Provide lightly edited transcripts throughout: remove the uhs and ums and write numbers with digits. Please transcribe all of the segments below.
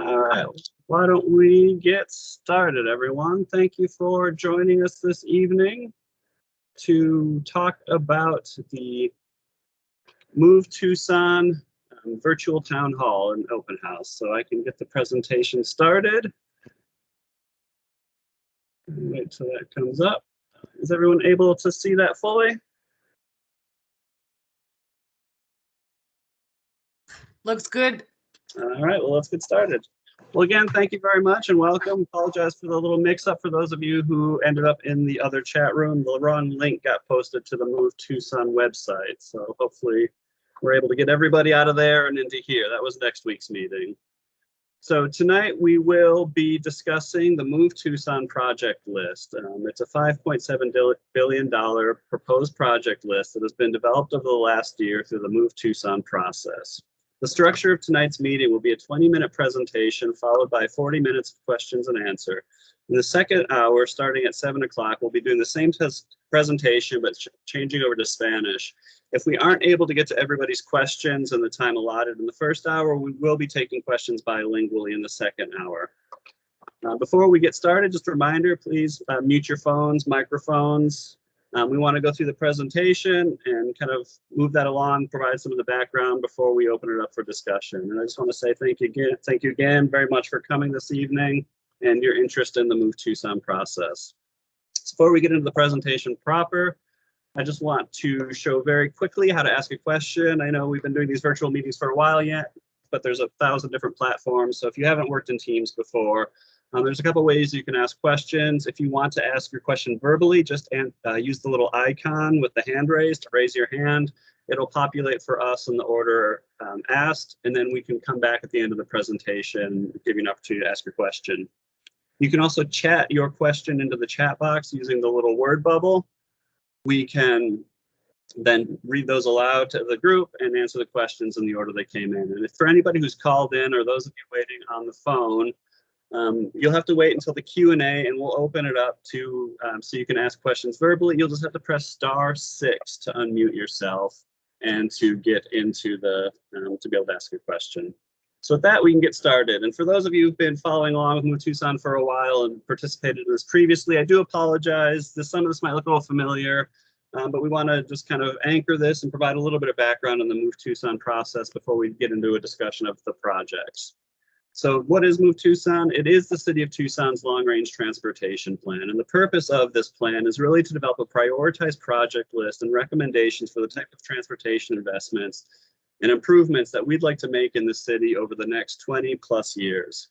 All right, why don't we get started, everyone? Thank you for joining us this evening to talk about the Move Tucson virtual town hall and open house. So I can get the presentation started. Wait till that comes up. Is everyone able to see that fully? Looks good. All right, well, let's get started. Well, again, thank you very much and welcome. Apologize for the little mix-up for those of you who ended up in the other chat room. The wrong link got posted to the Move Tucson website, so hopefully we're able to get everybody out of there and into here. That was next week's meeting. So tonight we will be discussing the Move Tucson project list. It's a $5.7 billion proposed project list that has been developed over the last year through the Move Tucson process. The structure of tonight's meeting will be a 20-minute presentation followed by 40 minutes of questions and answer. In the second hour, starting at 7 o'clock, we'll be doing the same presentation, but changing over to Spanish. If we aren't able to get to everybody's questions in the time allotted in the first hour, we will be taking questions bilingually in the second hour. Before we get started, just a reminder, please mute your phones, microphones. We want to go through the presentation and kind of move that along, provide some of the background before we open it up for discussion. And I just want to say thank you again very much for coming this evening and your interest in the Move Tucson process. So before we get into the presentation proper, I just want to show very quickly how to ask a question. I know we've been doing these virtual meetings for a while yet, but there's 1,000 different platforms. So if you haven't worked in Teams before, there's a couple ways you can ask questions. If you want to ask your question verbally, just use the little icon with the hand raised to raise your hand. It'll populate for us in the order asked, and then we can come back at the end of the presentation, give you an opportunity to ask your question. You can also chat your question into the chat box using the little word bubble. We can then read those aloud to the group and answer the questions in the order they came in. And if for anybody who's called in or those of you waiting on the phone, you'll have to wait until the Q&A and we'll open it up to so you can ask questions verbally. You'll just have to press *6 to unmute yourself and to get into the to be able to ask a question. So with that, we can get started. And for those of you who've been following along with Move Tucson for a while and participated in this previously, I do apologize. Some of this might look a little familiar, but we want to just kind of anchor this and provide a little bit of background on the Move Tucson process before we get into a discussion of the projects. So what is Move Tucson? It is the City of Tucson's long-range transportation plan. And the purpose of this plan is really to develop a prioritized project list and recommendations for the type of transportation investments and improvements that we'd like to make in the city over the next 20+ years.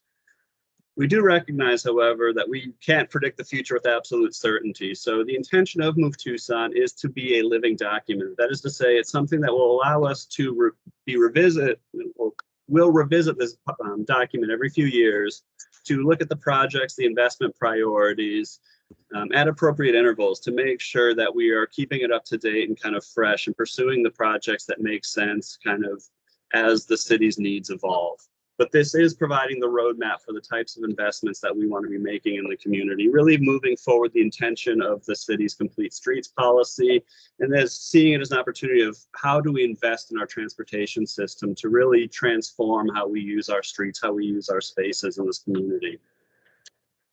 We do recognize, however, that we can't predict the future with absolute certainty. So the intention of Move Tucson is to be a living document. That is to say, it's something that will allow us to we'll revisit this document every few years to look at the projects, the investment priorities at appropriate intervals to make sure that we are keeping it up to date and kind of fresh and pursuing the projects that make sense kind of as the city's needs evolve. But this is providing the roadmap for the types of investments that we want to be making in the community, really moving forward the intention of the city's complete streets policy, and then seeing it as an opportunity of how do we invest in our transportation system to really transform how we use our streets, how we use our spaces in this community.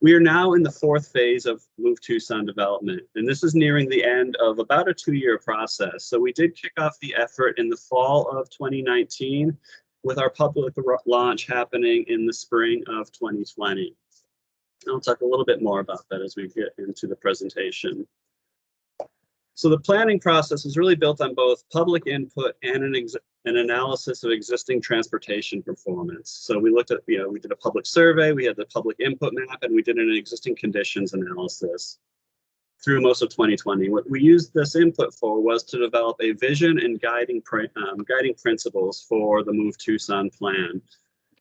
We are now in the 4th phase of Move Tucson development, and this is nearing the end of about a 2-year process. So we did kick off the effort in the fall of 2019, with our public launch happening in the spring of 2020. I'll talk a little bit more about that as we get into the presentation. So the planning process is really built on both public input and an analysis of existing transportation performance. So we looked at, we did a public survey, we had the public input map, and we did an existing conditions analysis through most of 2020. What we used this input for was to develop a vision and guiding principles for the Move Tucson plan.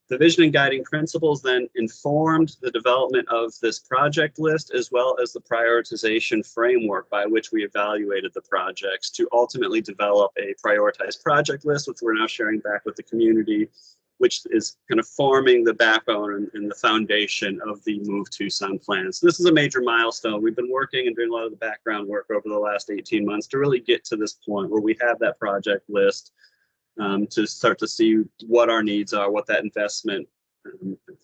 The vision and guiding principles then informed the development of this project list, as well as the prioritization framework by which we evaluated the projects to ultimately develop a prioritized project list, which we're now sharing back with the community, which is kind of forming the backbone and the foundation of the Move Tucson plan. So this is a major milestone. We've been working and doing a lot of the background work over the last 18 months to really get to this point where we have that project list to start to see what our needs are, what that investment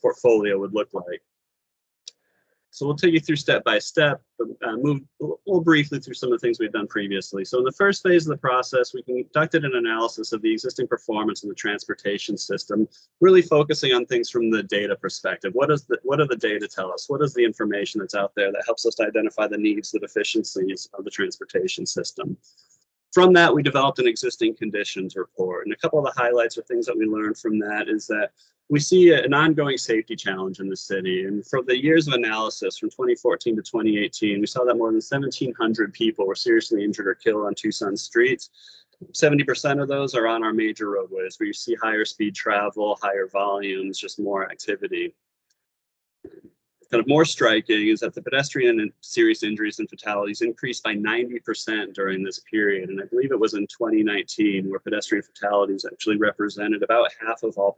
portfolio would look like. So we'll take you through step by step, move briefly through some of the things we've done previously. So in the first phase of the process, we conducted an analysis of the existing performance of the transportation system, really focusing on things from the data perspective. What do the data tell us? What is the information that's out there that helps us to identify the needs, the deficiencies of the transportation system? From that, we developed an existing conditions report. And a couple of the highlights or things that we learned from that is that we see an ongoing safety challenge in the city. And for the years of analysis from 2014 to 2018, we saw that more than 1,700 people were seriously injured or killed on Tucson streets. 70% of those are on our major roadways, where you see higher speed travel, higher volumes, just more activity. Kind of more striking is that the pedestrian and serious injuries and fatalities increased by 90% during this period. And I believe it was in 2019 where pedestrian fatalities actually represented about half of all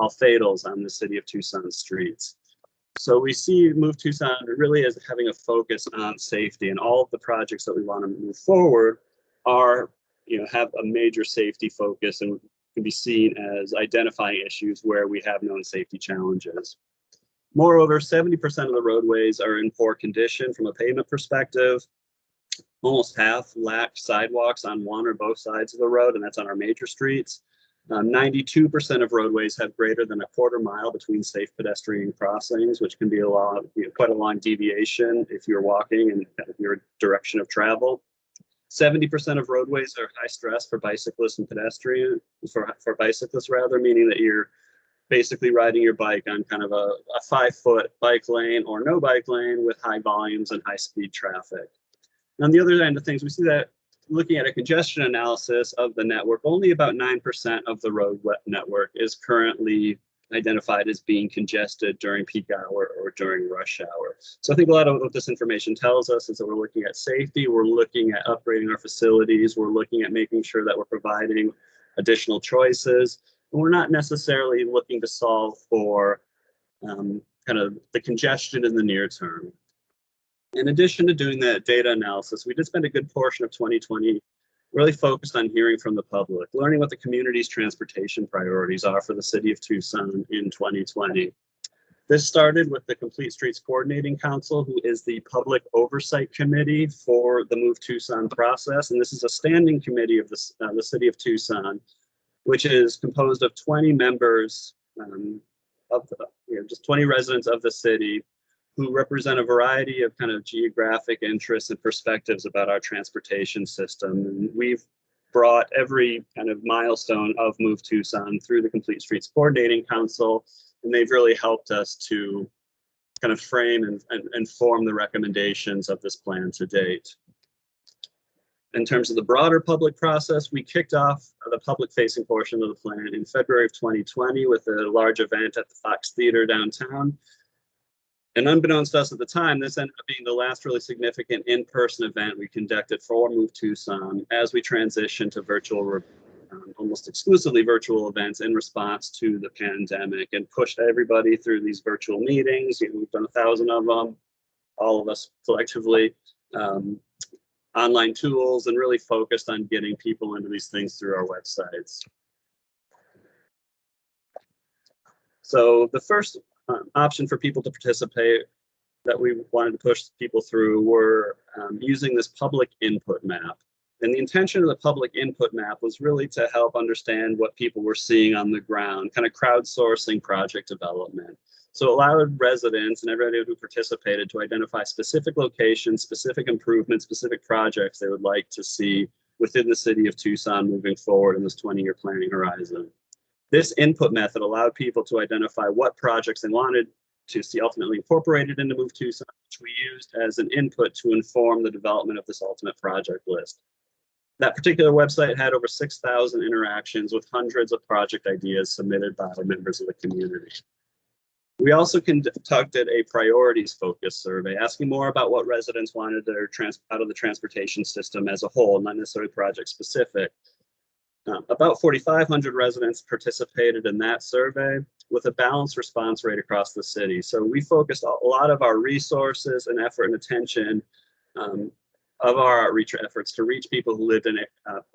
fatals on the city of Tucson streets. So we see Move Tucson really as having a focus on safety, and all of the projects that we want to move forward are, have a major safety focus and can be seen as identifying issues where we have known safety challenges. Moreover, 70% of the roadways are in poor condition from a pavement perspective. Almost half lack sidewalks on one or both sides of the road, and that's on our major streets. 92% of roadways have greater than a quarter mile between safe pedestrian crossings, which can be quite a long deviation if you're walking and your direction of travel. 70% of roadways are high stress for bicyclists and pedestrians, for bicyclists rather, meaning that you're basically riding your bike on kind of a 5-foot bike lane or no bike lane with high volumes and high speed traffic. And on the other end of things, we see that looking at a congestion analysis of the network, only about 9% of the road network is currently identified as being congested during peak hour or during rush hour. So I think a lot of what this information tells us is that we're looking at safety, we're looking at upgrading our facilities, we're looking at making sure that we're providing additional choices. We're not necessarily looking to solve for kind of the congestion in the near term. In addition to doing that data analysis, we did spend a good portion of 2020 really focused on hearing from the public, learning what the community's transportation priorities are for the city of Tucson in 2020. This started with the Complete Streets Coordinating Council, who is the public oversight committee for the Move Tucson process. And this is a standing committee of the city of Tucson, which is composed of 20 members just 20 residents of the city who represent a variety of kind of geographic interests and perspectives about our transportation system. And we've brought every kind of milestone of Move Tucson through the Complete Streets Coordinating Council, and they've really helped us to kind of frame and form the recommendations of this plan to date. In terms of the broader public process, we kicked off the public-facing portion of the plan in February of 2020 with a large event at the Fox Theater downtown. And unbeknownst to us at the time, this ended up being the last really significant in-person event we conducted for Move Tucson as we transitioned to virtual, almost exclusively virtual events in response to the pandemic, and pushed everybody through these virtual meetings. We've done 1,000 of them, all of us collectively. Online tools, and really focused on getting people into these things through our websites. So the first option for people to participate that we wanted to push people through were using this public input map. And the intention of the public input map was really to help understand what people were seeing on the ground, kind of crowdsourcing project development. So it allowed residents and everybody who participated to identify specific locations, specific improvements, specific projects they would like to see within the city of Tucson moving forward in this 20-year planning horizon. This input method allowed people to identify what projects they wanted to see ultimately incorporated into Move Tucson, which we used as an input to inform the development of this ultimate project list. That particular website had over 6,000 interactions with hundreds of project ideas submitted by members of the community. We also conducted a priorities focused survey, asking more about what residents wanted out of the transportation system as a whole, not necessarily project specific. About 4,500 residents participated in that survey with a balanced response rate across the city. So we focused a lot of our resources and effort and attention of our outreach efforts to reach people who lived in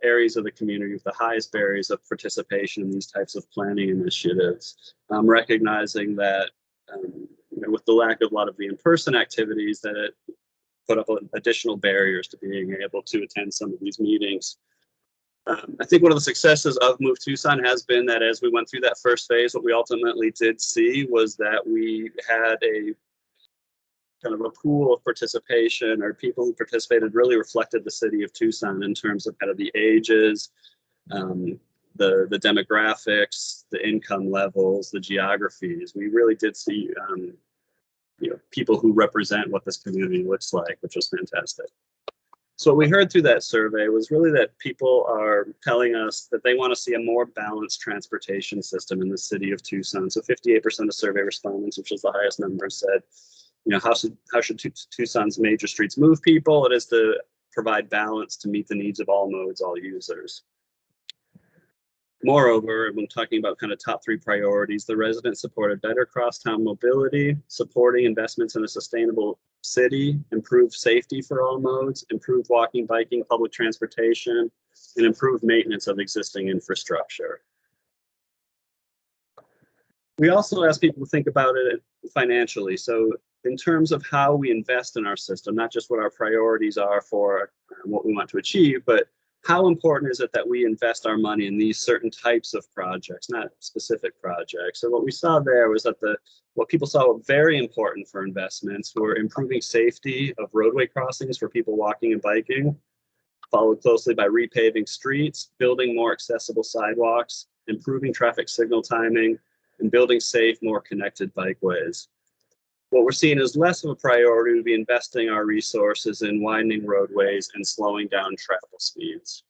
areas of the community with the highest barriers of participation in these types of planning initiatives, recognizing that with the lack of a lot of the in-person activities, that it put up additional barriers to being able to attend some of these meetings. I think one of the successes of Move Tucson has been that as we went through that first phase, what we ultimately did see was that we had a kind of a pool of participation, or people who participated really reflected the city of Tucson in terms of kind of the ages, the demographics, the income levels, the geographies. We really did see people who represent what this community looks like, which was fantastic. So what we heard through that survey was really that people are telling us that they want to see a more balanced transportation system in the city of Tucson. So 58% of survey respondents, which is the highest number, said, how should Tucson's major streets move people? It is to provide balance to meet the needs of all modes, all users. Moreover, when talking about kind of top 3 priorities, the residents supported better crosstown mobility, supporting investments in a sustainable city, improved safety for all modes, improved walking, biking, public transportation, and improved maintenance of existing infrastructure. We also asked people to think about it financially. So in terms of how we invest in our system, not just what our priorities are for what we want to achieve, but how important is it that we invest our money in these certain types of projects, not specific projects. So what we saw there was that what people saw were very important for investments were improving safety of roadway crossings for people walking and biking, followed closely by repaving streets, building more accessible sidewalks, improving traffic signal timing, and building safe, more connected bikeways. What we're seeing as less of a priority would be investing our resources in widening roadways and slowing down travel speeds.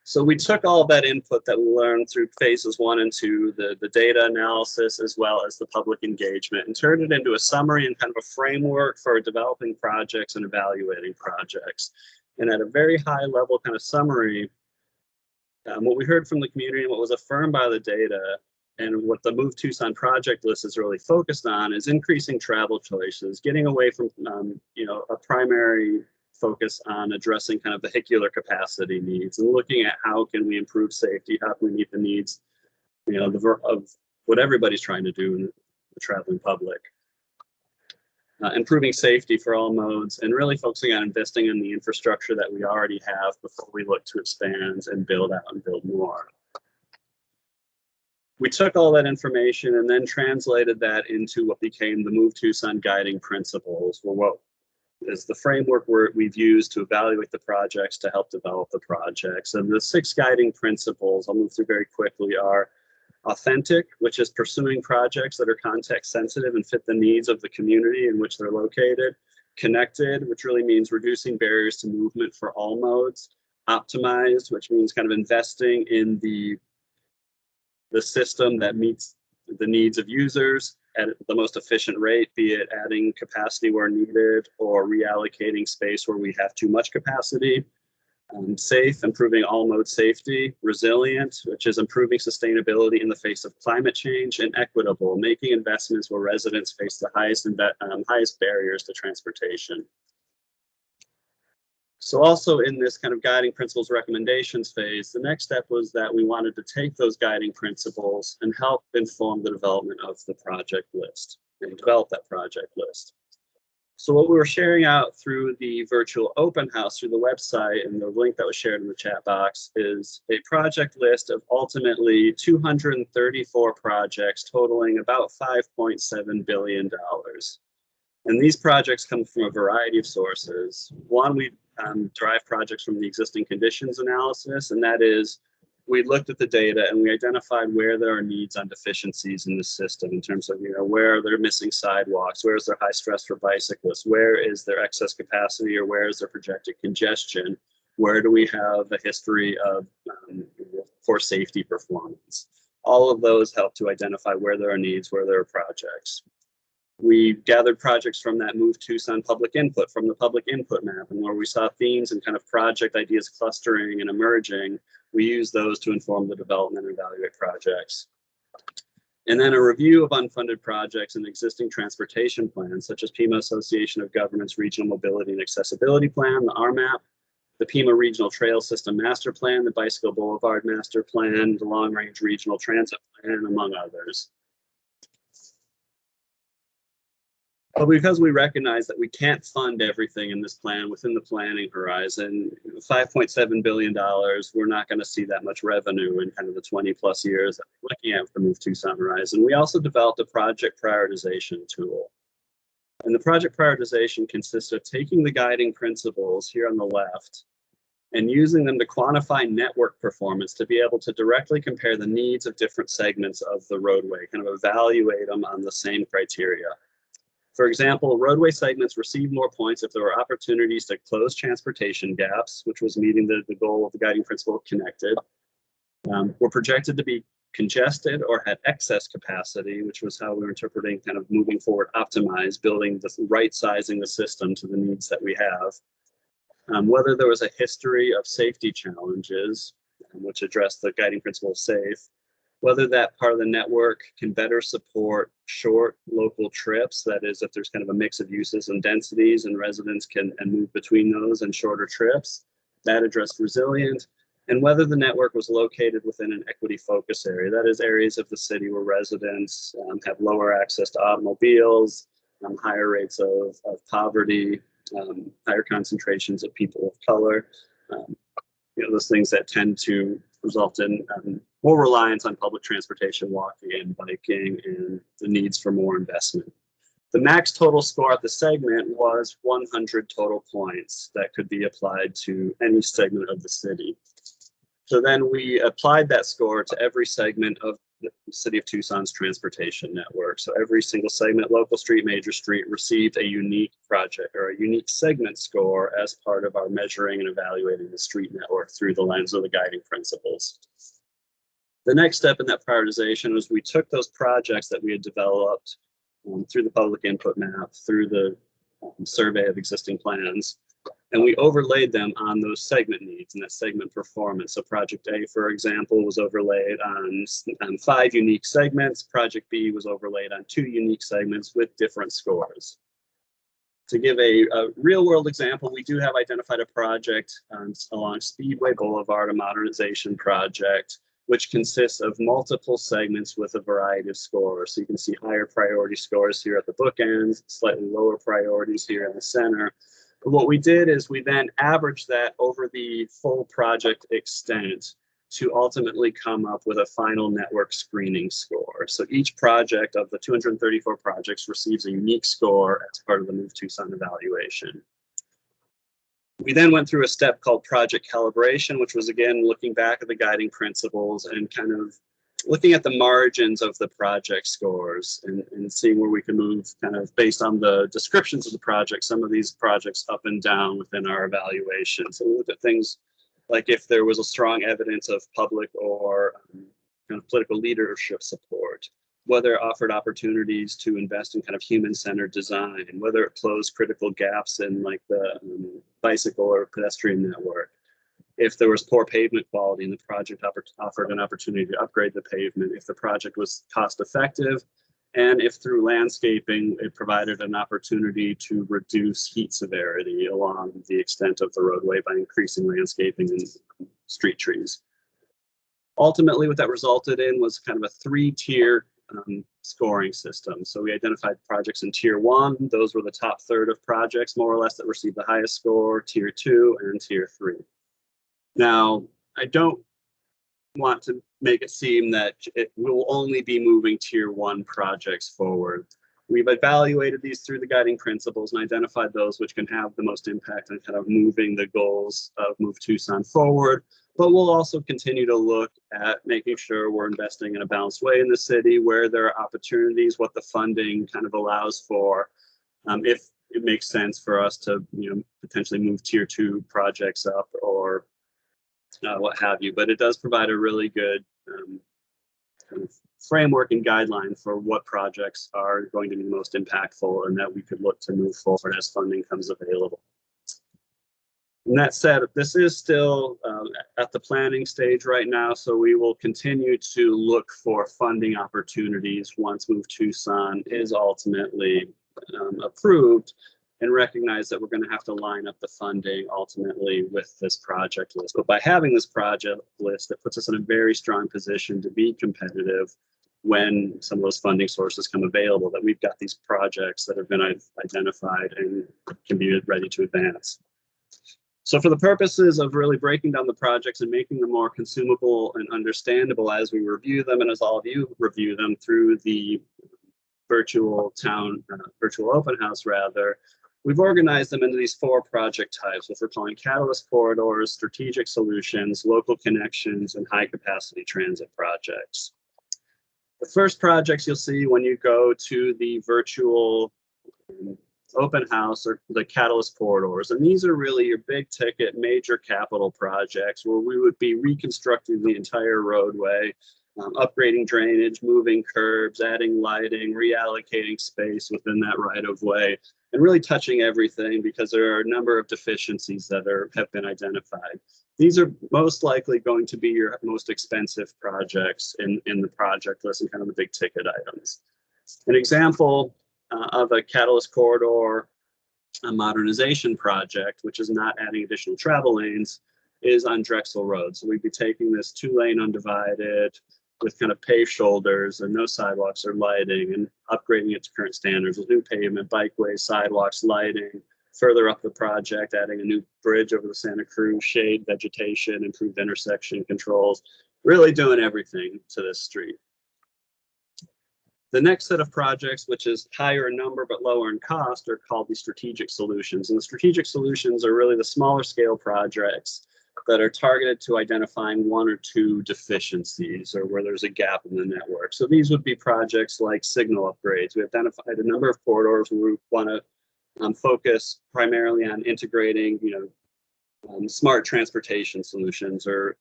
So we took all of that input that we learned through phases 1 and 2, the data analysis, as well as the public engagement, and turned it into a summary and kind of a framework for developing projects and evaluating projects. And at a very high level kind of summary, what we heard from the community and what was affirmed by the data, and what the Move Tucson project list is really focused on, is increasing travel choices, getting away from a primary focus on addressing kind of vehicular capacity needs, and looking at how can we improve safety, how can we meet the needs, of what everybody's trying to do in the traveling public. Improving safety for all modes, and really focusing on investing in the infrastructure that we already have before we look to expand and build out and build more. We took all that information and then translated that into what became the Move Tucson guiding principles, or what is the framework we've used to evaluate the projects to help develop the projects. And the 6 guiding principles, I'll move through very quickly, are authentic, which is pursuing projects that are context sensitive and fit the needs of the community in which they're located. Connected, which really means reducing barriers to movement for all modes. Optimized, which means kind of investing in the system that meets the needs of users at the most efficient rate, be it adding capacity where needed or reallocating space where we have too much capacity. Safe, improving all mode safety. Resilient, which is improving sustainability in the face of climate change. And equitable, making investments where residents face the highest barriers to transportation. So also in this kind of guiding principles recommendations phase, the next step was that we wanted to take those guiding principles and help inform the development of the project list and develop that project list. So what we were sharing out through the virtual open house through the website, and the link that was shared in the chat box, is a project list of ultimately 234 projects totaling about $5.7 billion. And these projects come from a variety of sources. One, we derive projects from the existing conditions analysis, and that is, we looked at the data and we identified where there are needs on deficiencies in the system in terms of, where they're missing sidewalks, where is there high stress for bicyclists, where is there excess capacity, or where is there projected congestion, where do we have a history of poor safety performance. All of those help to identify where there are needs, where there are projects. We gathered projects from that Move Tucson public input, from the public input map, and where we saw themes and kind of project ideas clustering and emerging, we use those to inform the development and evaluate projects. And then a review of unfunded projects and existing transportation plans, such as Pima Association of Governments Regional Mobility and Accessibility Plan, the RMAP, the Pima Regional Trail System Master Plan, the Bicycle Boulevard Master Plan, the Long Range Regional Transit Plan, among others. But because we recognize that we can't fund everything in this plan within the planning horizon, $5.7 billion, we're not going to see that much revenue in kind of the 20 plus years that we're looking at with the Move Tucson horizon. We also developed a project prioritization tool. And the project prioritization consists of taking the guiding principles here on the left and using them to quantify network performance to be able to directly compare the needs of different segments of the roadway, kind of evaluate them on the same criteria. For example, roadway segments receive more points if there were opportunities to close transportation gaps, which was meeting the goal of the guiding principle of connected, were projected to be congested or had excess capacity, which was how we were interpreting kind of moving forward, optimize, building the right sizing the system to the needs that we have. Whether there was a history of safety challenges, which addressed the guiding principle of safe, whether that part of the network can better support short local trips, that is, if there's kind of a mix of uses and densities and residents can move between those and shorter trips, that addressed resilient, and whether the network was located within an equity focus area, that is, areas of the city where residents have lower access to automobiles, higher rates of poverty, higher concentrations of people of color, those things that tend to result in more reliance on public transportation, walking and biking, and the needs for more investment. The max total score at the segment was 100 total points that could be applied to any segment of the city. So then we applied that score to every segment of the City of Tucson's transportation network. So every single segment, local street, major street, received a unique project or a unique segment score as part of our measuring and evaluating the street network through the lens of the guiding principles. The next step in that prioritization was we took those projects that we had developed through the public input map, through the survey of existing plans, and we overlaid them on those segment needs and that segment performance. So Project A, for example, was overlaid on 5 unique segments. Project B was overlaid on 2 unique segments with different scores. To give a real world example, we do have identified a project along Speedway Boulevard, a modernization project, which consists of multiple segments with a variety of scores. So you can see higher priority scores here at the bookends, slightly lower priorities here in the center. But what we did is we then averaged that over the full project extent to ultimately come up with a final network screening score. So each project of the 234 projects receives a unique score as part of the Move Tucson evaluation. We then went through a step called project calibration, which was again looking back at the guiding principles and kind of looking at the margins of the project scores and seeing where we can move kind of based on the descriptions of the project, some of these projects up and down within our evaluation. So we looked at things like if there was a strong evidence of public or kind of political leadership support, whether it offered opportunities to invest in kind of human-centered design, whether it closed critical gaps in like the bicycle or pedestrian network, if there was poor pavement quality and the project offered an opportunity to upgrade the pavement, if the project was cost effective, and if through landscaping it provided an opportunity to reduce heat severity along the extent of the roadway by increasing landscaping and street trees. Ultimately, what that resulted in was kind of a 3-tier scoring system. So we identified projects in Tier 1. Those were the top third of projects, more or less, that received the highest score, Tier 2, and Tier 3. Now, I don't want to make it seem that it will only be moving Tier 1 projects forward. We've evaluated these through the guiding principles and identified those which can have the most impact on kind of moving the goals of Move Tucson forward. But we'll also continue to look at making sure we're investing in a balanced way in the city, where there are opportunities, what the funding kind of allows for, if it makes sense for us to potentially move Tier 2 projects up or what have you. But it does provide a really good kind of framework and guideline for what projects are going to be most impactful and that we could look to move forward as funding comes available. And that said, this is still at the planning stage right now, so we will continue to look for funding opportunities once Move Tucson is ultimately approved, and recognize that we're going to have to line up the funding ultimately with this project list. But by having this project list, it puts us in a very strong position to be competitive when some of those funding sources come available, that we've got these projects that have been identified and can be ready to advance. So for the purposes of really breaking down the projects and making them more consumable and understandable as we review them, and as all of you review them through the virtual open house rather, we've organized them into these 4 project types, which we're calling catalyst corridors, strategic solutions, local connections, and high capacity transit projects. The first projects you'll see when you go to the virtual open house are the catalyst corridors, and these are really your big ticket major capital projects where we would be reconstructing the entire roadway, upgrading drainage, moving curbs, adding lighting, reallocating space within that right of way, and really touching everything because there are a number of deficiencies that have been identified. These are most likely going to be your most expensive projects in the project list and kind of the big ticket items. An example of a catalyst corridor a modernization project, which is not adding additional travel lanes, is on Drexel Road. So we'd be taking this 2-lane undivided with kind of paved shoulders and no sidewalks or lighting, and upgrading it to current standards with new pavement, bikeways, sidewalks, lighting. Further up the project, adding a new bridge over the Santa Cruz, shade, vegetation, improved intersection controls, really doing everything to this street. The next set of projects, which is higher in number but lower in cost, are called the strategic solutions. And the strategic solutions are really the smaller scale projects that are targeted to identifying 1 or 2 deficiencies or where there's a gap in the network. So these would be projects like signal upgrades. We identified a number of corridors where we want to focus primarily on integrating, smart transportation solutions or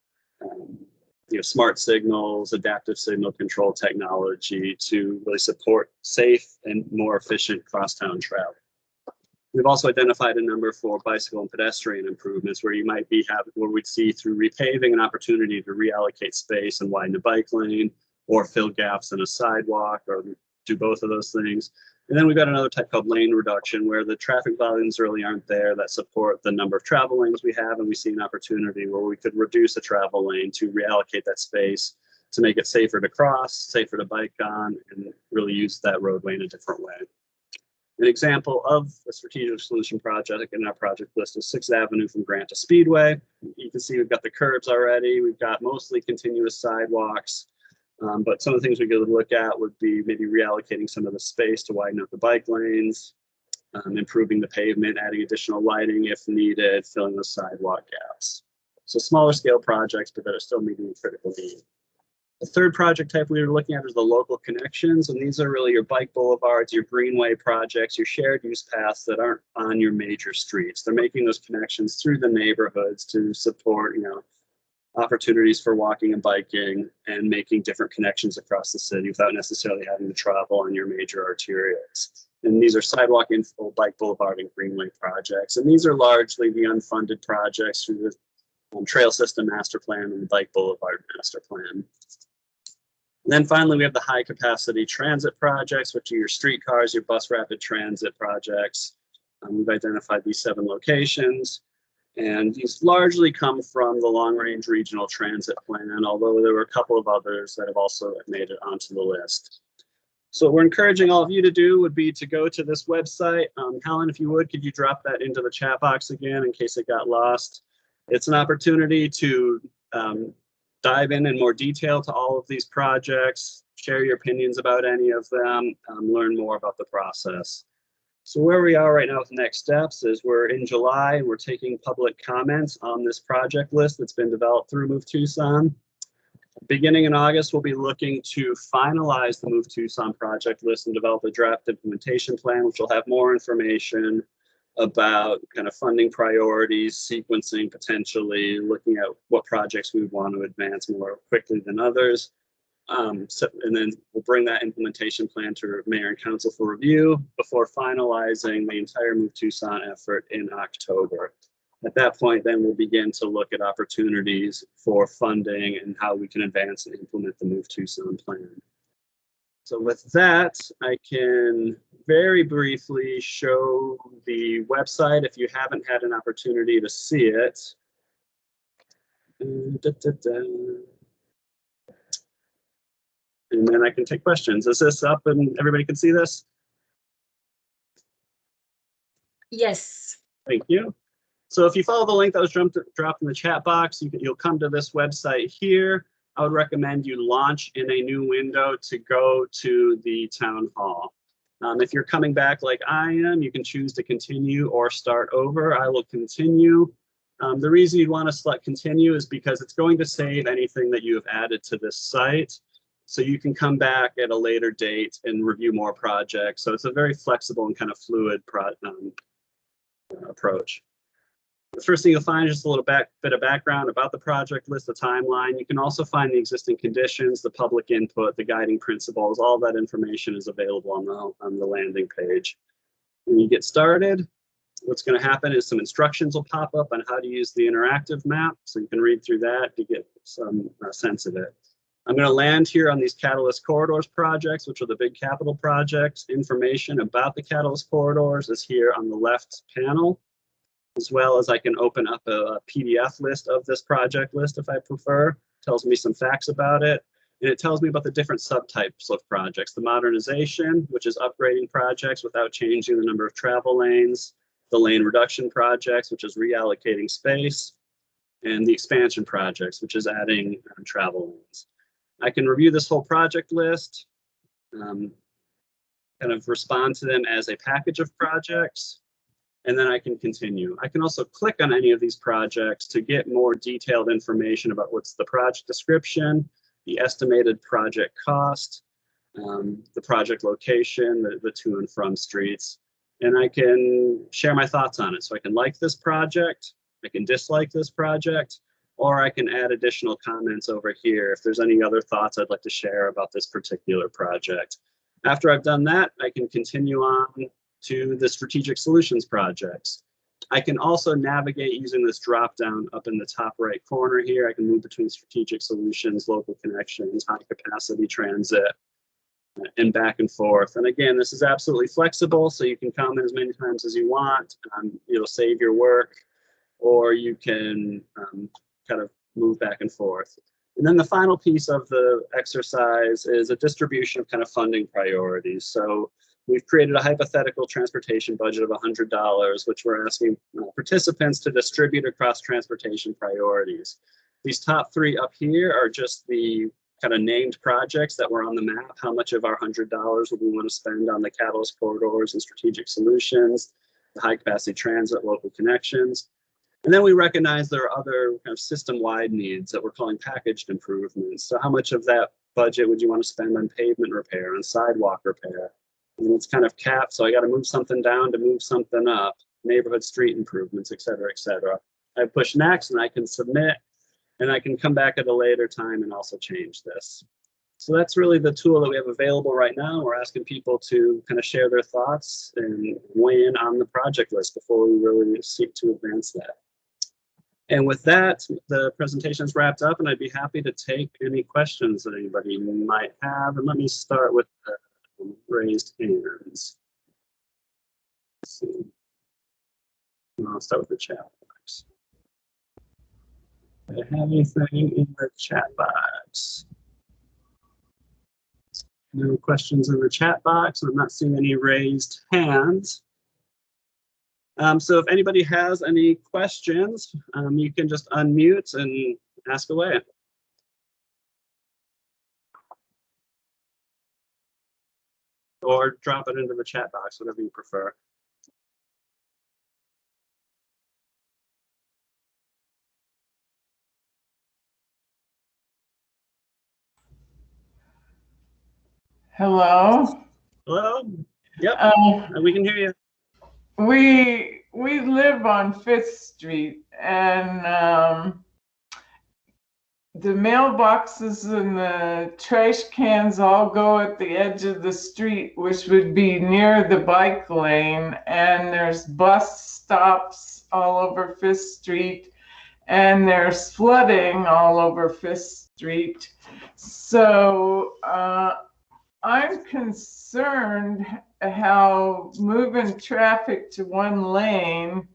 smart signals, adaptive signal control technology to really support safe and more efficient crosstown travel. We've also identified a number for bicycle and pedestrian improvements where where we'd see through repaving an opportunity to reallocate space and widen a bike lane or fill gaps in a sidewalk or do both of those things. And then we've got another type called lane reduction where the traffic volumes really aren't there that support the number of travel lanes we have, and we see an opportunity where we could reduce a travel lane to reallocate that space to make it safer to cross, safer to bike on, and really use that roadway in a different way. An example of a strategic solution project in our project list is 6th Avenue from Grant to Speedway. You can see we've got the curbs already. We've got mostly continuous sidewalks. But some of the things we could look at would be maybe reallocating some of the space to widen up the bike lanes, improving the pavement, adding additional lighting if needed, filling those sidewalk gaps. So smaller scale projects, but that are still meeting a critical need. The third project type we were looking at is the local connections, and these are really your bike boulevards, your greenway projects, your shared use paths that aren't on your major streets. They're making those connections through the neighborhoods to support, opportunities for walking and biking and making different connections across the city without necessarily having to travel on your major arterials. And these are sidewalk infill, bike boulevard, and greenway projects. And these are largely the unfunded projects through the Trail System Master Plan and the Bike Boulevard Master Plan. And then finally, we have the high capacity transit projects, which are your streetcars, your bus rapid transit projects. We've identified these 7 locations. And these largely come from the Long Range Regional Transit Plan, although there were a couple of others that have also made it onto the list. So what we're encouraging all of you to do would be to go to this website. Helen, if you would, could you drop that into the chat box again in case it got lost? It's an opportunity to dive in more detail to all of these projects, share your opinions about any of them, learn more about the process. So where we are right now with next steps is we're in July and we're taking public comments on this project list that's been developed through Move Tucson. Beginning in August, we'll be looking to finalize the Move Tucson project list and develop a draft implementation plan, which will have more information about kind of funding priorities, sequencing potentially, looking at what projects we want to advance more quickly than others. And then we'll bring that implementation plan to Mayor and Council for review before finalizing the entire Move Tucson effort in October. At that point, then we'll begin to look at opportunities for funding and how we can advance and implement the Move Tucson plan. So with that, I can very briefly show the website if you haven't had an opportunity to see it. And then I can take questions. Is this up and everybody can see this? Yes. Thank you. So if you follow the link that was dropped in the chat box, you'll come to this website here. I would recommend you launch in a new window to go to the town hall. If you're coming back like I am, you can choose to continue or start over. I will continue. The reason you'd want to select continue is because it's going to save anything that you have added to this site. So you can come back at a later date and review more projects. So it's a very flexible and kind of fluid approach. The first thing you'll find is just a little bit of background about the project list, the timeline. You can also find the existing conditions, the public input, the guiding principles. All that information is available on the landing page. When you get started, what's going to happen is some instructions will pop up on how to use the interactive map. So you can read through that to get some sense of it. I'm going to land here on these Catalyst Corridors projects, which are the big capital projects. Information about the Catalyst Corridors is here on the left panel, as well as I can open up a PDF list of this project list if I prefer. It tells me some facts about it. And it tells me about the different subtypes of projects. The modernization, which is upgrading projects without changing the number of travel lanes. The lane reduction projects, which is reallocating space. And the expansion projects, which is adding travel lanes. I can review this whole project list, kind of respond to them as a package of projects, and then I can continue. I can also click on any of these projects to get more detailed information about what's the project description, the estimated project cost, the project location, the to and from streets, and I can share my thoughts on it. So I can like this project, I can dislike this project, or I can add additional comments over here if there's any other thoughts I'd like to share about this particular project. After I've done that, I can continue on to the strategic solutions projects. I can also navigate using this drop down up in the top right corner here. I can move between strategic solutions, local connections, high capacity transit, and back and forth. And again, this is absolutely flexible, so you can comment as many times as you want. It'll save your work, or you can kind of move back and forth. And then the final piece of the exercise is a distribution of kind of funding priorities. So we've created a hypothetical transportation budget of $100, which we're asking participants to distribute across transportation priorities. These top three up here are just the kind of named projects that were on the map. How much of our $100 would we want to spend on the Catalyst Corridors and strategic solutions, the high capacity transit, local connections. And then we recognize there are other kind of system-wide needs that we're calling packaged improvements. So how much of that budget would you want to spend on pavement repair, on sidewalk repair? And it's kind of capped, so I got to move something down to move something up, neighborhood street improvements, et cetera, et cetera. I push next and I can submit, and I can come back at a later time and also change this. So that's really the tool that we have available right now. We're asking people to kind of share their thoughts and weigh in on the project list before we really seek to advance that. And with that, the presentation is wrapped up, and I'd be happy to take any questions that anybody might have. And let me start with the raised hands. Let's see. I'll start with the chat box. Do I have anything in the chat box? No questions in the chat box. I'm not seeing any raised hands. So if anybody has any questions, you can just unmute and ask away. Or drop it into the chat box, whatever you prefer. Hello. Hello? Yep, we can hear you. We live on 5th Street, and the mailboxes and the trash cans all go at the edge of the street, which would be near the bike lane, and there's bus stops all over Fifth Street, and there's flooding all over Fifth Street. So I'm concerned how moving traffic to one lane,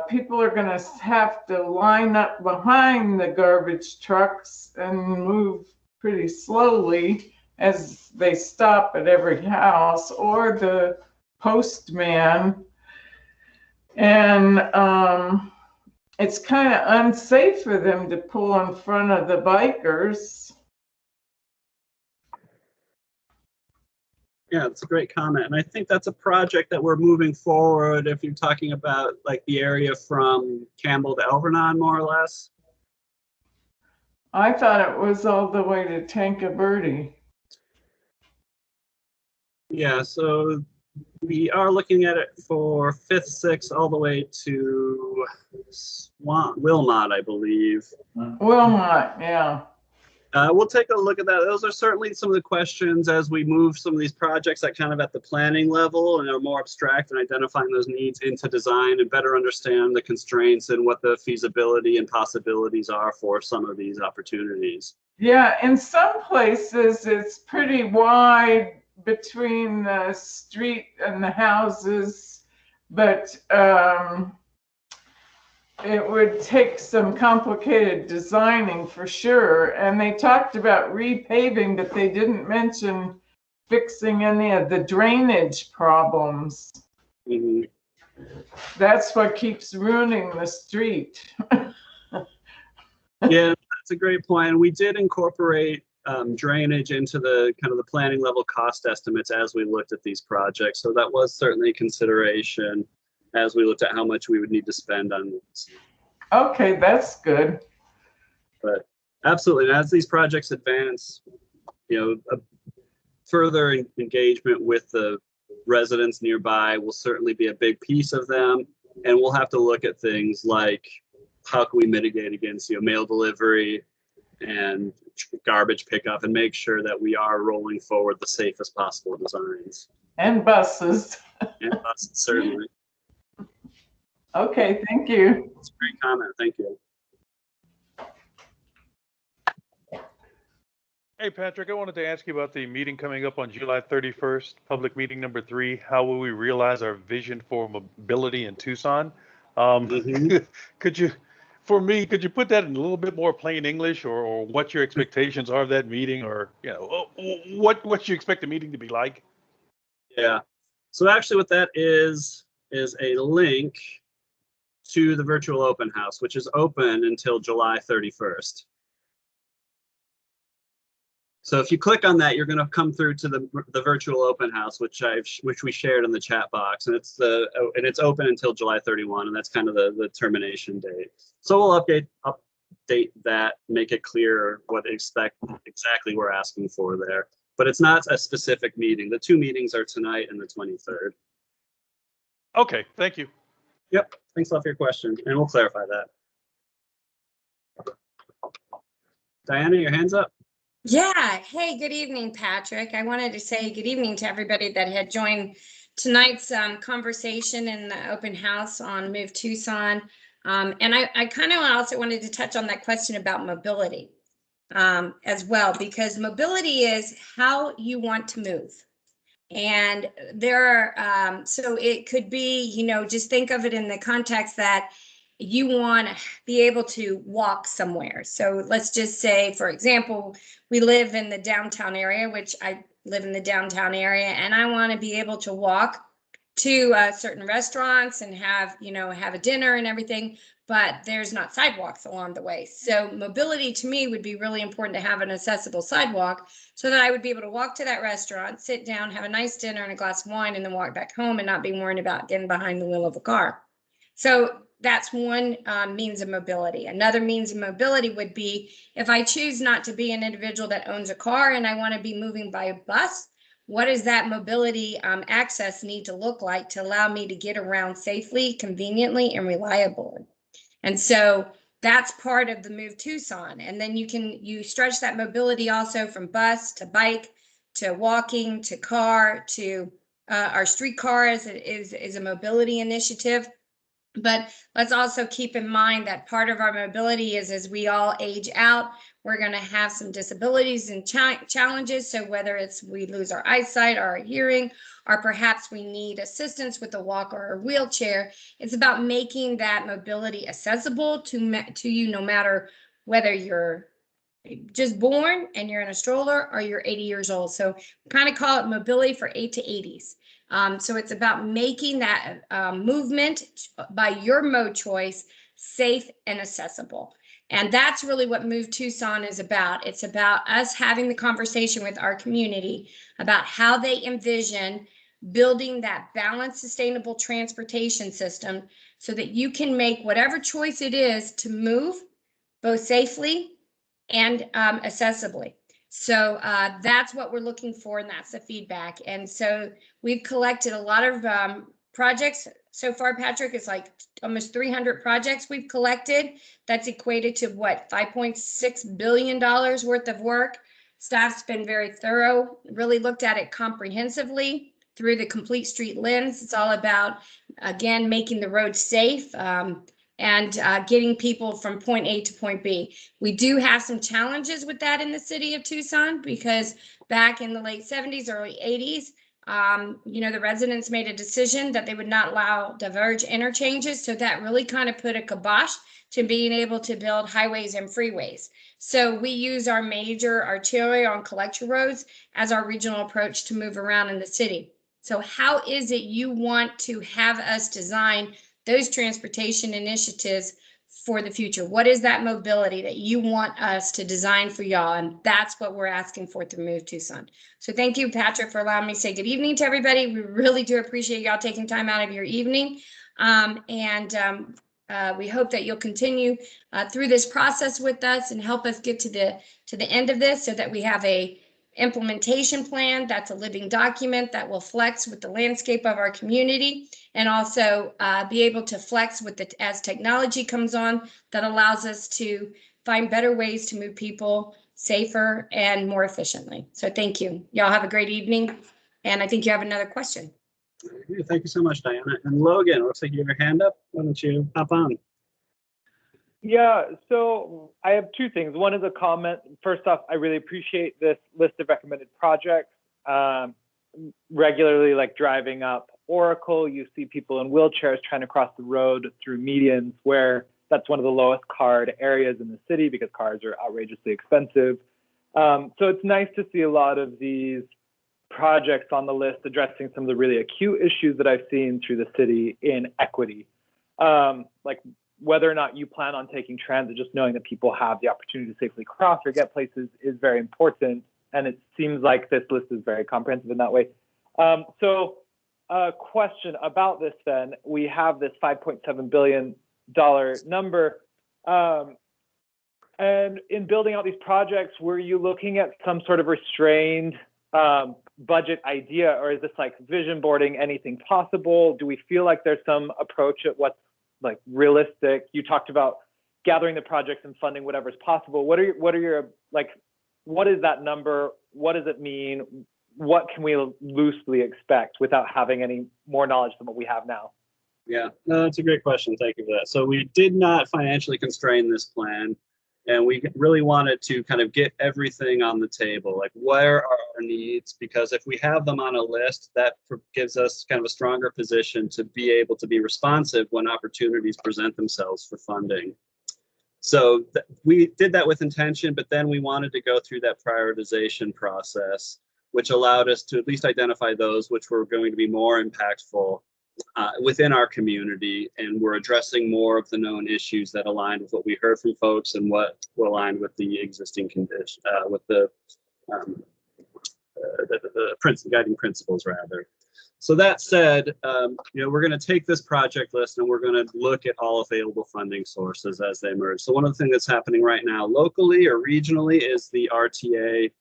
people are going to have to line up behind the garbage trucks and move pretty slowly as they stop at every house, or the postman. And it's kind of unsafe for them to pull in front of the bikers. Yeah, it's a great comment. And I think that's a project that we're moving forward if you're talking about like the area from Campbell to Alvernon, more or less. I thought it was all the way to Tankerverde. Yeah, so we are looking at it for 5th, 6th, all the way to Wilmot, I believe. Wilmot, yeah. We'll take a look at that. Those are certainly some of the questions as we move some of these projects that kind of at the planning level and are more abstract, and identifying those needs into design and better understand the constraints and what the feasibility and possibilities are for some of these opportunities. Yeah, in some places it's pretty wide between the street and the houses, but it would take some complicated designing for sure. And they talked about repaving, but they didn't mention fixing any of the drainage problems. Mm-hmm. That's what keeps ruining the street. Yeah, that's a great point. We did incorporate drainage into the kind of the planning level cost estimates as we looked at these projects. So that was certainly a consideration as we looked at how much we would need to spend on this. Okay, that's good. But absolutely, as these projects advance, a further engagement with the residents nearby will certainly be a big piece of them. And we'll have to look at things like how can we mitigate against mail delivery and garbage pickup, and make sure that we are rolling forward the safest possible designs. And buses. And buses, certainly. Okay, thank you. That's a great comment. Thank you. Hey, Patrick, I wanted to ask you about the meeting coming up on July 31st, public meeting number 3. How will we realize our vision for mobility in Tucson? Could you put that in a little bit more plain English, or what your expectations are of that meeting, or what you expect the meeting to be like? Yeah. So actually what that is a link to the virtual open house, which is open until July 31st. So if you click on that, you're going to come through to the virtual open house, which we shared in the chat box, and it's open until July 31, and that's kind of the termination date. So we'll update that, make it clear what exactly we're asking for there. But it's not a specific meeting. The 2 meetings are tonight and the 23rd. Okay, thank you. Yep, thanks a lot for your question, and we'll clarify that. Diana, your hand's up. Yeah. Hey, good evening, Patrick. I wanted to say good evening to everybody that had joined tonight's conversation in the open house on Move Tucson. And I kind of also wanted to touch on that question about mobility as well, because mobility is how you want to move. And there are, so it could be, just think of it in the context that you want to be able to walk somewhere. So let's just say, for example, we live in the downtown area, which I live in the downtown area, and I want to be able to walk to certain restaurants and have a dinner and everything, but there's not sidewalks along the way. So mobility to me would be really important to have an accessible sidewalk so that I would be able to walk to that restaurant, sit down, have a nice dinner and a glass of wine, and then walk back home and not be worried about getting behind the wheel of a car. So that's one means of mobility. Another means of mobility would be if I choose not to be an individual that owns a car and I want to be moving by a bus, what does that mobility access need to look like to allow me to get around safely, conveniently, and reliably? And so that's part of the Move Tucson. And then you stretch that mobility also from bus to bike to walking to car to our streetcar is a mobility initiative. But let's also keep in mind that part of our mobility is as we all age out, we're going to have some disabilities and challenges. So whether it's we lose our eyesight or our hearing, or perhaps we need assistance with a walker or a wheelchair, it's about making that mobility accessible to you, no matter whether you're just born and you're in a stroller or you're 80 years old. So we kind of call it mobility for 8 to 80s. So it's about making that movement by your mode choice safe and accessible. And that's really what Move Tucson is about. It's about us having the conversation with our community about how they envision building that balanced, sustainable transportation system so that you can make whatever choice it is to move both safely and accessibly. So that's what we're looking for, and that's the feedback. And so we've collected a lot of projects so far, Patrick. It's like almost 300 projects we've collected. That's equated to what, $5.6 billion worth of work. Staff's been very thorough, really looked at it comprehensively through the complete street lens. It's all about, again, making the road safe, and getting people from point A to point B. We do have some challenges with that in the city of Tucson, because back in the late 70s, early 80s, the residents made a decision that they would not allow diverge interchanges. So that really kind of put a kibosh to being able to build highways and freeways. So we use our major arterial and collector roads as our regional approach to move around in the city. So how is it you want to have us design those transportation initiatives for the future? What is that mobility that you want us to design for y'all? And that's what we're asking for through Move Tucson. So thank you, Patrick, for allowing me to say good evening to everybody. We really do appreciate y'all taking time out of your evening. We hope that you'll continue through this process with us and help us get to the end of this, so that we have a implementation plan that's a living document that will flex with the landscape of our community, and also be able to flex with it as technology comes on, that allows us to find better ways to move people safer and more efficiently. So thank you. Y'all have a great evening. And I think you have another question. Thank you so much, Diana. And Logan, looks like you have your hand up. Why don't you hop on? Yeah, so I have two things. One is a comment. First off, I really appreciate this list of recommended projects. Regularly, like driving up Oracle, you see people in wheelchairs trying to cross the road through medians, where that's one of the lowest card areas in the city because cars are outrageously expensive. So it's nice to see a lot of these projects on the list addressing some of the really acute issues that I've seen through the city in equity. Like whether or not you plan on taking transit, just knowing that people have the opportunity to safely cross or get places is very important. And it seems like this list is very comprehensive in that way. So a question about this then, we have this $5.7 billion number. And in building out these projects, were you looking at some sort of restrained budget idea, or is this like vision boarding anything possible? Do we feel like there's some approach at what's like realistic? You talked about gathering the projects and funding whatever's possible. What are your like, what is that number? What does it mean? What can we loosely expect without having any more knowledge than what we have now? Yeah, no, that's a great question. Thank you for that. So we did not financially constrain this plan, and we really wanted to kind of get everything on the table. Like, where are our needs? Because if we have them on a list, that gives us kind of a stronger position to be able to be responsive when opportunities present themselves for funding. So we did that with intention, but then we wanted to go through that prioritization process, which allowed us to at least identify those which were going to be more impactful within our community, and we're addressing more of the known issues that aligned with what we heard from folks and what were aligned with the existing condition, with the guiding principles rather. So that said, we're going to take this project list and we're going to look at all available funding sources as they emerge. So one of the things that's happening right now locally or regionally is the RTA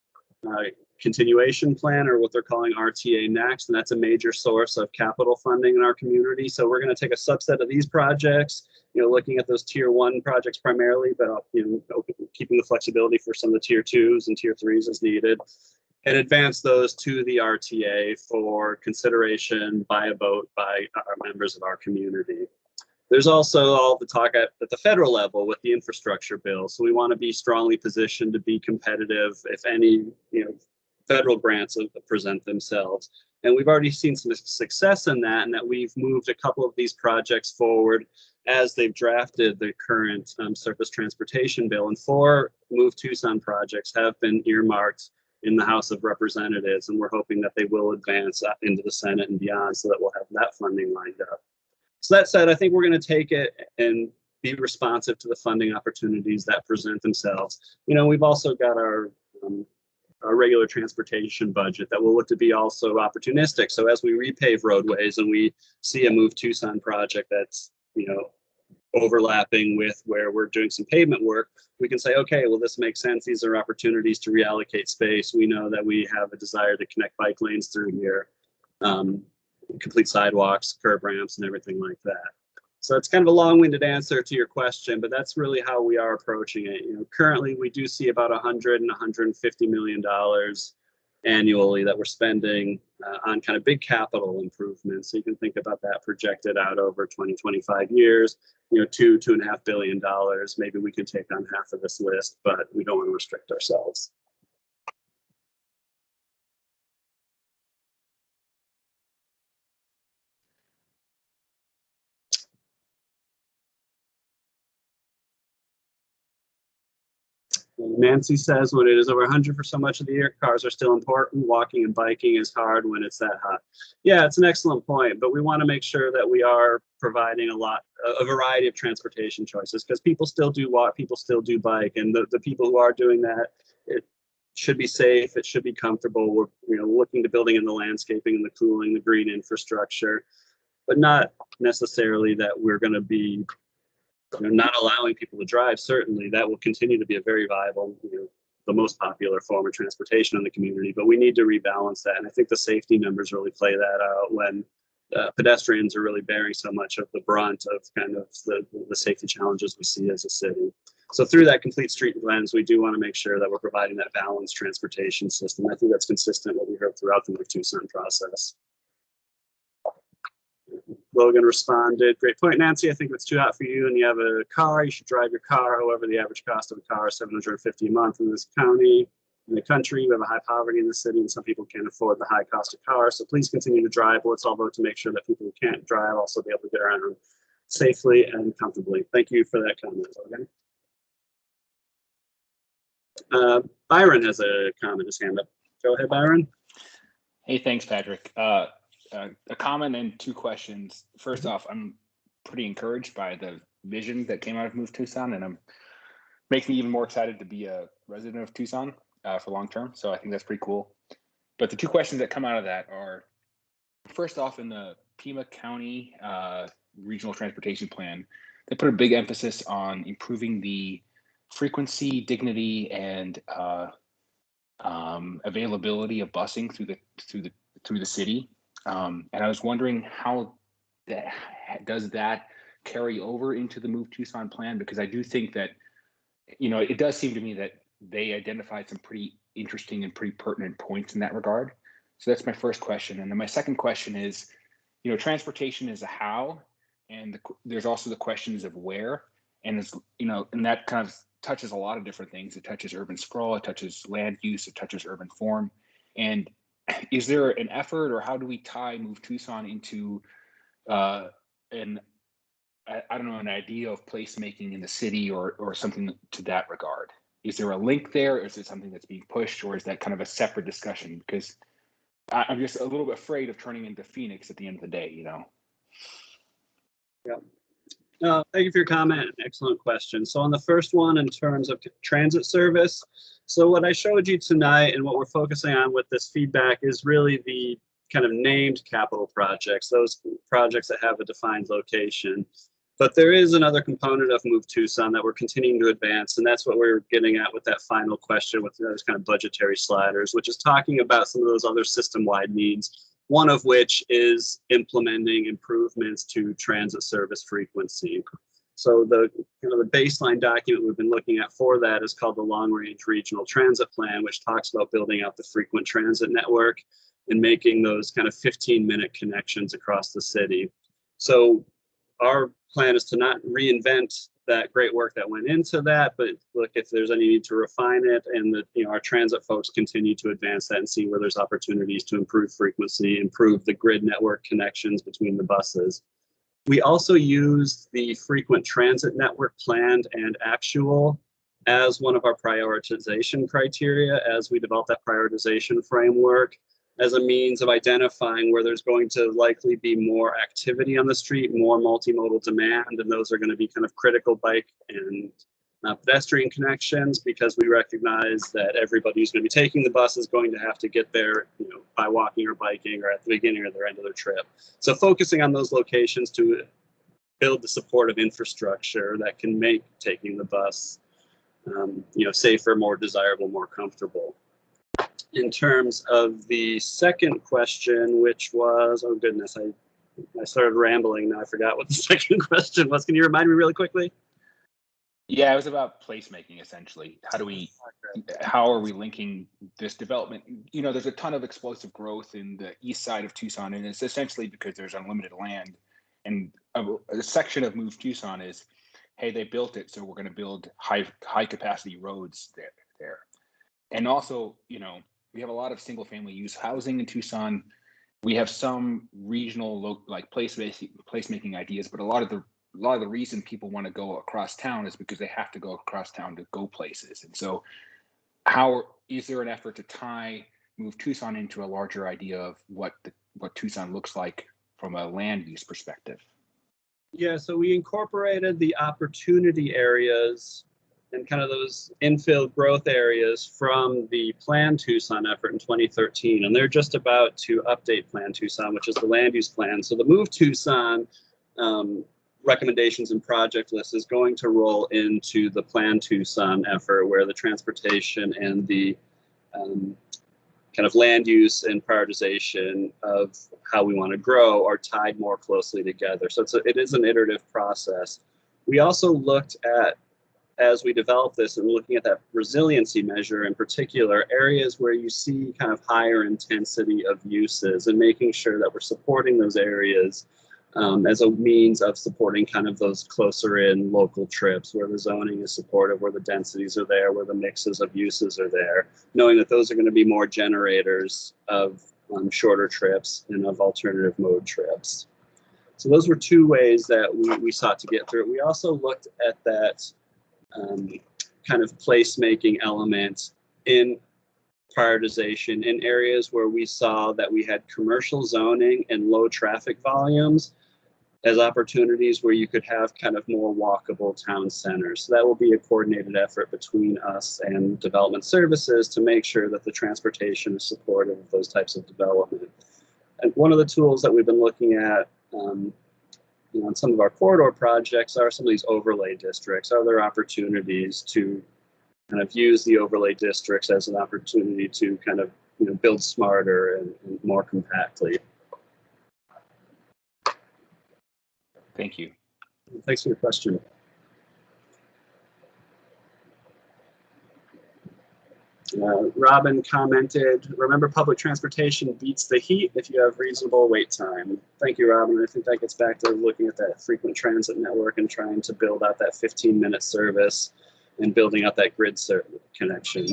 continuation plan, or what they're calling RTA Next, and that's a major source of capital funding in our community. So we're going to take a subset of these projects, looking at those tier 1 projects primarily, but keeping the flexibility for some of the tier 2s and tier 3s as needed, and advance those to the RTA for consideration by a vote by our members of our community. There's also all the talk at the federal level with the infrastructure bill. So we want to be strongly positioned to be competitive if any, federal grants present themselves. And we've already seen some success in that, and that we've moved a couple of these projects forward as they've drafted the current surface transportation bill. And 4 Move Tucson projects have been earmarked in the House of Representatives, and we're hoping that they will advance into the Senate and beyond so that we'll have that funding lined up. So that said, I think we're going to take it and be responsive to the funding opportunities that present themselves. We've also got our regular transportation budget that will look to be also opportunistic. So as we repave roadways and we see a Move Tucson project that's, overlapping with where we're doing some pavement work, we can say, okay, well, this makes sense. These are opportunities to reallocate space. We know that we have a desire to connect bike lanes through here, complete sidewalks, curb ramps, and everything like that. So it's kind of a long-winded answer to your question, but that's really how we are approaching it. Currently we do see about $100 and $150 million annually that we're spending on kind of big capital improvements. So you can think about that projected out over 20, 25 years, $2.5 billion. Maybe we can take on half of this list, but we don't want to restrict ourselves. Nancy says, when it is over 100 for so much of the year, cars are still important. Walking and biking is hard when it's that hot. Yeah, it's an excellent point, but we want to make sure that we are providing a variety of transportation choices, because people still do walk, people still do bike, and the people who are doing that, it should be safe, it should be comfortable. We're looking to building in the landscaping and the cooling, the green infrastructure, but not necessarily that we're going to be not allowing people to drive. Certainly that will continue to be a very viable, the most popular form of transportation in the community, but we need to rebalance that. And I think the safety numbers really play that out when pedestrians are really bearing so much of the brunt of kind of the safety challenges we see as a city. So through that complete street lens, we do want to make sure that we're providing that balanced transportation system. I think that's consistent with what we heard throughout the Move Tucson process. Logan responded, great point, Nancy. I think if it's too hot for you and you have a car, you should drive your car. However, the average cost of a car is $750 a month in this county. In the country, we have a high poverty in the city, and some people can't afford the high cost of cars. So please continue to drive. Let's all vote to make sure that people who can't drive also be able to get around safely and comfortably. Thank you for that comment, Logan. Byron has a comment, his hand up. Go ahead, Byron. Hey, thanks, Patrick. A comment and 2 questions. First off, I'm pretty encouraged by the vision that came out of Move Tucson, and makes me even more excited to be a resident of Tucson for long term. So I think that's pretty cool. But the 2 questions that come out of that are, first off, in the Pima County Regional Transportation Plan, they put a big emphasis on improving the frequency, dignity, and availability of busing through the city. And I was wondering how does that carry over into the Move Tucson plan? Because I do think that, it does seem to me that they identified some pretty interesting and pretty pertinent points in that regard. So that's my first question. And then my second question is, transportation is a how, and there's also the questions of where, and it's, and that kind of touches a lot of different things. It touches urban sprawl, it touches land use, it touches urban form. And is there an effort, or how do we tie Move Tucson into an idea of placemaking in the city, or something to that regard? Is there a link there, or is it something that's being pushed, or is that kind of a separate discussion? Because I'm just a little bit afraid of turning into Phoenix at the end of the day, Yeah. Thank you for your comment. Excellent question. So on the first one, in terms of transit service, so what I showed you tonight and what we're focusing on with this feedback is really the kind of named capital projects, those projects that have a defined location. But there is another component of Move Tucson that we're continuing to advance, and that's what we're getting at with that final question with those kind of budgetary sliders, which is talking about some of those other system-wide needs, one of which is implementing improvements to transit service frequency. So the baseline document we've been looking at for that is called the Long Range Regional Transit Plan, which talks about building out the frequent transit network and making those kind of 15-minute connections across the city. So our plan is to not reinvent that great work that went into that, but look if there's any need to refine it, and that our transit folks continue to advance that and see where there's opportunities to improve frequency, improve the grid network connections between the buses. We also used the frequent transit network planned and actual as one of our prioritization criteria as we develop that prioritization framework, as a means of identifying where there's going to likely be more activity on the street, more multimodal demand, and those are going to be kind of critical bike and pedestrian connections, because we recognize that everybody who's going to be taking the bus is going to have to get there, by walking or biking or at the beginning or the end of their trip. So focusing on those locations to build the supportive infrastructure that can make taking the bus, safer, more desirable, more comfortable. In terms of the second question, which was, oh goodness, I started rambling. Now I forgot what the second question was. Can you remind me really quickly? Yeah, it was about placemaking, essentially. How are we linking this development? There's a ton of explosive growth in the east side of Tucson, and it's essentially because there's unlimited land. And a section of Move Tucson is, hey, they built it, so we're going to build high capacity roads there. And also, we have a lot of single family use housing in Tucson. We have some regional placemaking ideas, but a lot of the reason people want to go across town is because they have to go across town to go places. And so is there an effort to tie Move Tucson into a larger idea of what Tucson looks like from a land use perspective? Yeah, so we incorporated the opportunity areas and kind of those infill growth areas from the Plan Tucson effort in 2013. And they're just about to update Plan Tucson, which is the land use plan. So the Move Tucson recommendations and project list is going to roll into the Plan Tucson effort, where the transportation and the kind of land use and prioritization of how we want to grow are tied more closely together. So it is an iterative process. We also looked at, as we develop this and looking at that resiliency measure in particular, areas where you see kind of higher intensity of uses, and making sure that we're supporting those areas as a means of supporting kind of those closer in local trips where the zoning is supportive, where the densities are there, where the mixes of uses are there, knowing that those are going to be more generators of shorter trips and of alternative mode trips. So those were two ways that we sought to get through it. We also looked at that kind of placemaking element in prioritization in areas where we saw that we had commercial zoning and low traffic volumes as opportunities where you could have kind of more walkable town centers. So that will be a coordinated effort between us and development services to make sure that the transportation is supportive of those types of development. And one of the tools that we've been looking at on some of our corridor projects are some of these overlay districts. Are there opportunities to kind of use the overlay districts as an opportunity to kind of build smarter and more compactly? Thank you. Thanks for your question. Robin commented, remember, public transportation beats the heat if you have reasonable wait time. Thank you, Robin. I think that gets back to looking at that frequent transit network and trying to build out that 15-minute service and building out that grid connection.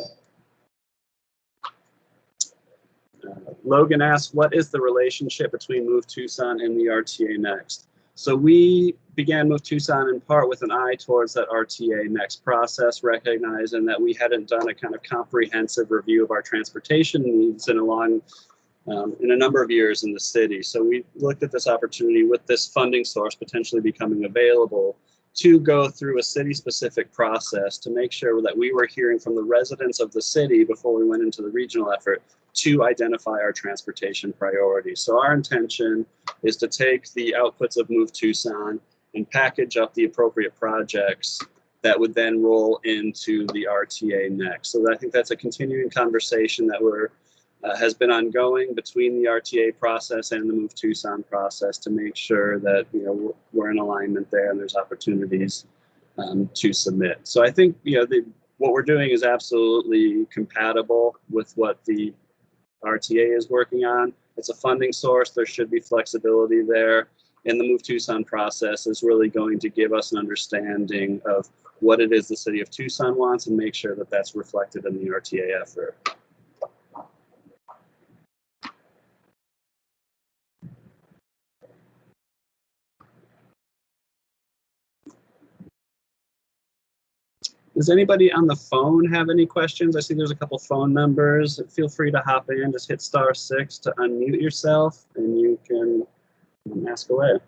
Logan asked, what is the relationship between Move Tucson and the RTA Next? So we began Move Tucson in part with an eye towards that RTA Next process, recognizing that we hadn't done a kind of comprehensive review of our transportation needs in a number of years in the city. So we looked at this opportunity with this funding source potentially becoming available to go through a city-specific process to make sure that we were hearing from the residents of the city before we went into the regional effort to identify our transportation priorities. So our intention is to take the outputs of Move Tucson and package up the appropriate projects that would then roll into the RTA Next. So I think that's a continuing conversation that has been ongoing between the RTA process and the Move Tucson process to make sure that we're in alignment there and there's opportunities to submit. So I think what we're doing is absolutely compatible with what the RTA is working on. It's a funding source. There should be flexibility there. in the Move Tucson process is really going to give us an understanding of what it is the city of Tucson wants and make sure that that's reflected in the RTA effort. Does anybody on the phone have any questions? I see there's a couple phone numbers. Feel free to hop in. Just hit *6 to unmute yourself, and you can ask away.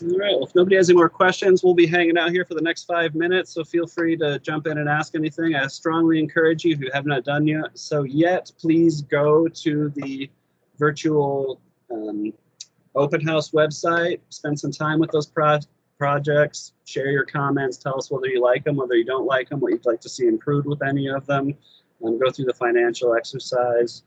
All right, well, if nobody has any more questions, we'll be hanging out here for the next 5 minutes, so feel free to jump in and ask anything. I strongly encourage you, if you have not done so yet, please go to the virtual open house website, spend some time with those projects, share your comments, tell us whether you like them, whether you don't like them, what you'd like to see improved with any of them, go through the financial exercise.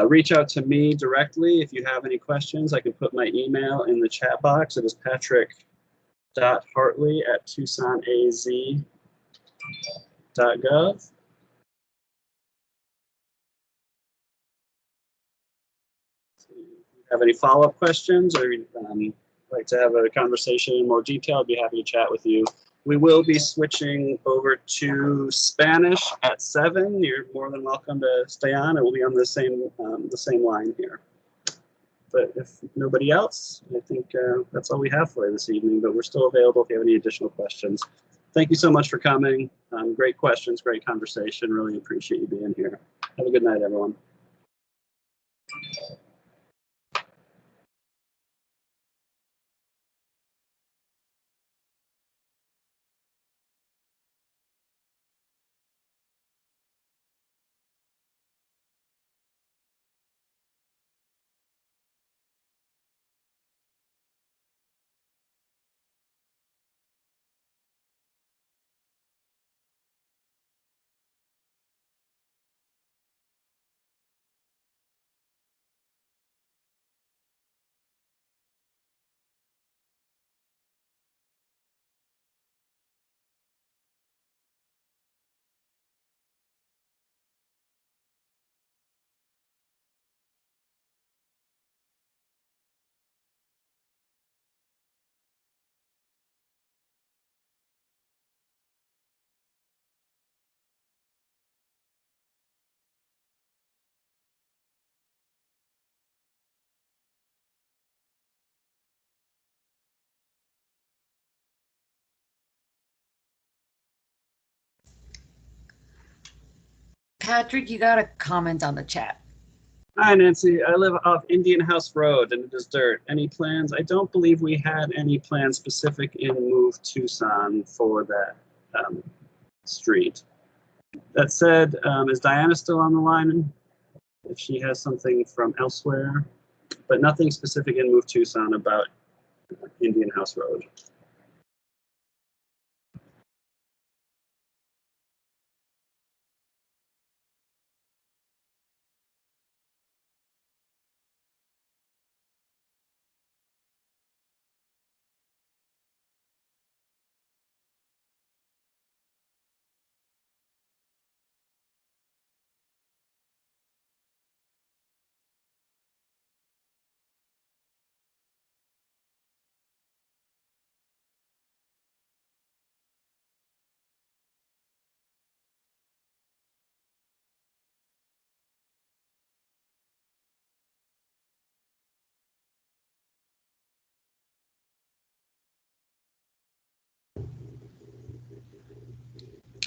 Reach out to me directly if you have any questions. I can put my email in the chat box. It is patrick.hartley@tucsonaz.gov. If you have any follow-up questions or like to have a conversation in more detail, I'd be happy to chat with you. We will be switching over to Spanish at 7. You're more than welcome to stay on. It will be on the same line here. But if nobody else, I think that's all we have for you this evening. But we're still available if you have any additional questions. Thank you so much for coming. Great questions, great conversation. Really appreciate you being here. Have a good night, everyone. Patrick, you got a comment on the chat. Hi, Nancy. I live off Indian House Road and it is dirt. Any plans? I don't believe we had any plans specific in Move Tucson for that street. That said, is Diana still on the line? If she has something from elsewhere, but nothing specific in Move Tucson about Indian House Road.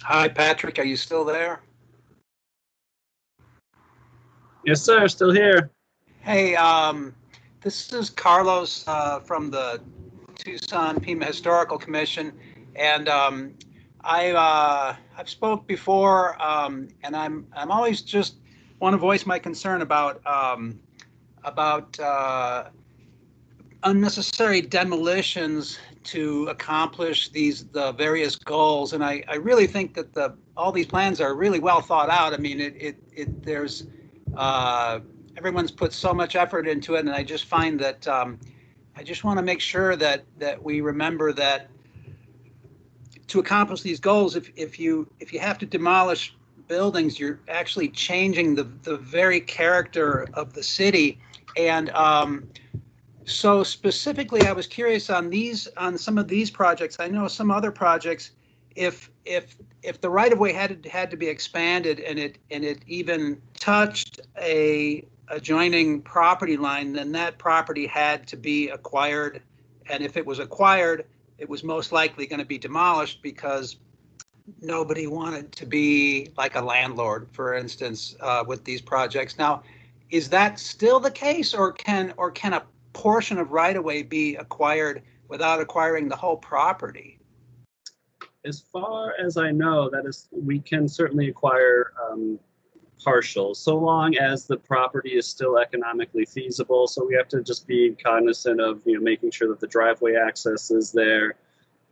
Hi, Patrick. Are you still there? Yes, sir. Still here. Hey, this is Carlos from the Tucson Pima Historical Commission, and I've spoke before, and I'm always just want to voice my concern about unnecessary demolitions to accomplish the various goals. And I really think that all these plans are really well thought out. I mean, there's everyone's put so much effort into it, and I just find that I just want to make sure that we remember that to accomplish these goals, if you have to demolish buildings, you're actually changing the very character of the city. And so specifically, I was curious on some of these projects. I know some other projects, if the right of way had to be expanded and it even touched a adjoining property line, then that property had to be acquired. And if it was acquired, it was most likely going to be demolished because nobody wanted to be like a landlord, for instance, with these projects. Now, is that still the case, or can a portion of right-of-way be acquired without acquiring the whole property? As far as I know, we can certainly acquire partials, so long as the property is still economically feasible. So we have to just be cognizant of making sure that the driveway access is there.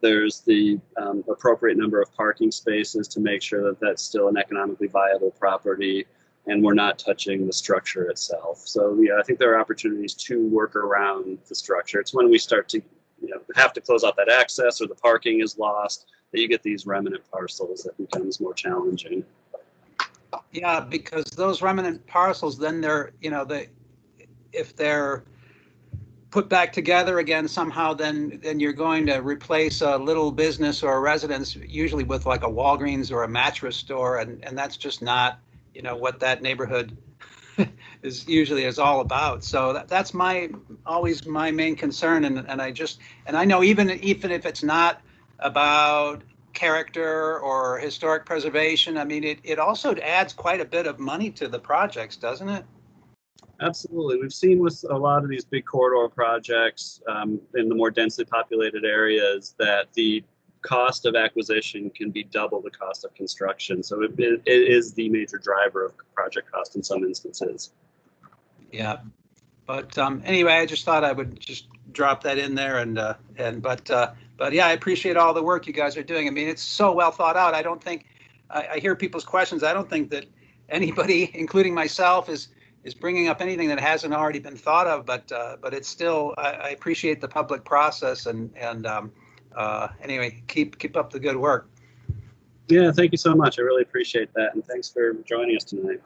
There's the appropriate number of parking spaces to make sure that that's still an economically viable property, and we're not touching the structure itself. So yeah, I think there are opportunities to work around the structure. It's when we start to have to close off that access or the parking is lost that you get these remnant parcels that becomes more challenging. Yeah, because those remnant parcels, then if they're put back together again somehow, then you're going to replace a little business or a residence, usually with like a Walgreens or a mattress store, and that's just not what that neighborhood is all about. So that's always my main concern, and I know even if it's not about character or historic preservation, I mean it also adds quite a bit of money to the projects, doesn't it? Absolutely. We've seen with a lot of these big corridor projects in the more densely populated areas that the cost of acquisition can be double the cost of construction. So it is the major driver of project cost in some instances. Yeah. But anyway, I just thought I would just drop that in there, but yeah, I appreciate all the work you guys are doing. I mean, it's so well thought out. I don't think I hear people's questions. I don't think that anybody, including myself, is bringing up anything that hasn't already been thought of. But it's still, I appreciate the public process, and anyway, keep up the good work. Yeah, thank you so much. I really appreciate that, and thanks for joining us tonight.